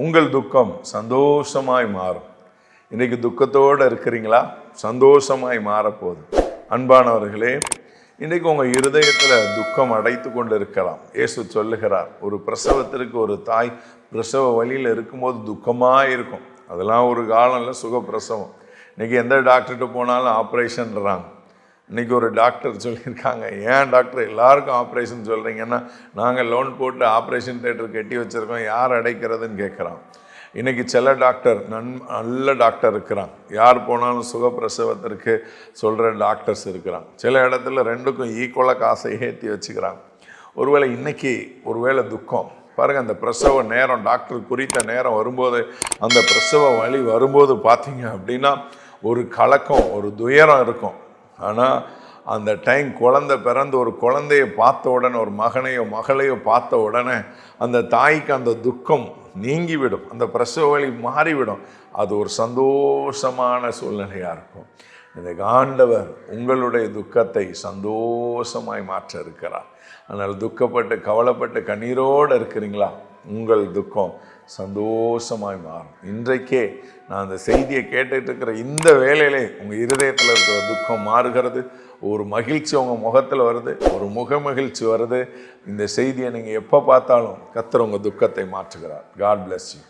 உங்கள் துக்கம் சந்தோஷமாய் மாறும். இன்றைக்கி துக்கத்தோடு இருக்கிறீங்களா? சந்தோஷமாய் மாறப்போகுது. அன்பானவர்களே, இன்றைக்கு உங்கள் இருதயத்தில் துக்கம் அடைத்து கொண்டு இருக்கலாம். இயேசு சொல்லுகிறார், ஒரு பிரசவத்திற்கு ஒரு தாய் பிரசவ வழியில் இருக்கும்போது துக்கமாக இருக்கும். அதெல்லாம் ஒரு காலம்ல சுகப்பிரசவம். இன்றைக்கி எந்த டாக்டர்கிட்ட போனாலும் ஆப்ரேஷன்றாங்க. இன்றைக்கி ஒரு டாக்டர் சொல்லியிருக்காங்க, ஏன் டாக்டர் எல்லாருக்கும் ஆப்ரேஷன் சொல்கிறீங்கன்னா, நாங்கள் லோன் போட்டு ஆப்ரேஷன் தேட்டர் கட்டி வச்சுருக்கோம், யார் அடைக்கிறதுன்னு கேட்குறான். இன்றைக்கி சில டாக்டர் நல்ல டாக்டர் இருக்கிறான், யார் போனாலும் சுகப்பிரசவத்திற்கு சொல்கிற டாக்டர்ஸ் இருக்கிறான். சில இடத்துல ரெண்டுக்கும் ஈக்குவலாக காசை ஏற்றி வச்சுக்கிறாங்க. ஒருவேளை இன்றைக்கி ஒருவேளை துக்கம் பாருங்கள், அந்த பிரசவ நேரம் டாக்டர் குறித்த நேரம் வரும்போது, அந்த பிரசவ வலி வரும்போது பார்த்தீங்க அப்படின்னா ஒரு கலக்கம், ஒரு துயரம் இருக்கும். ஆனால் அந்த டைம் குழந்தை பிறந்து ஒரு குழந்தையை பார்த்த உடனே, ஒரு மகனையோ மகளையோ பார்த்த உடனே அந்த தாய்க்கு அந்த துக்கம் நீங்கிவிடும், அந்த பிரசவ வலி மாறிவிடும். அது ஒரு சந்தோஷமான சூழ்நிலையாக இருக்கும். இந்த ஆண்டவர் உங்களுடைய துக்கத்தை சந்தோஷமாய் மாற்ற இருக்கிறார். அதனால் துக்கப்பட்டு கவலைப்பட்டு கண்ணீரோடு இருக்கிறீங்களா? உங்கள் துக்கம் சந்தோஷமாய் மாறும். இன்றைக்கே நான் அந்த செய்தியை கேட்டுட்டு இருக்கிற இந்த வேளையிலே உங்கள் இருதயத்தில் இருக்கிற துக்கம் மாறுகிறது. ஒரு மகிழ்ச்சி உங்கள் முகத்தில் வருது, ஒரு முக மகிழ்ச்சி வருது. இந்த செய்தியை நீங்கள் எப்போ பார்த்தாலும் கர்த்தர் உங்கள் துக்கத்தை மாற்றுகிறார். God bless you.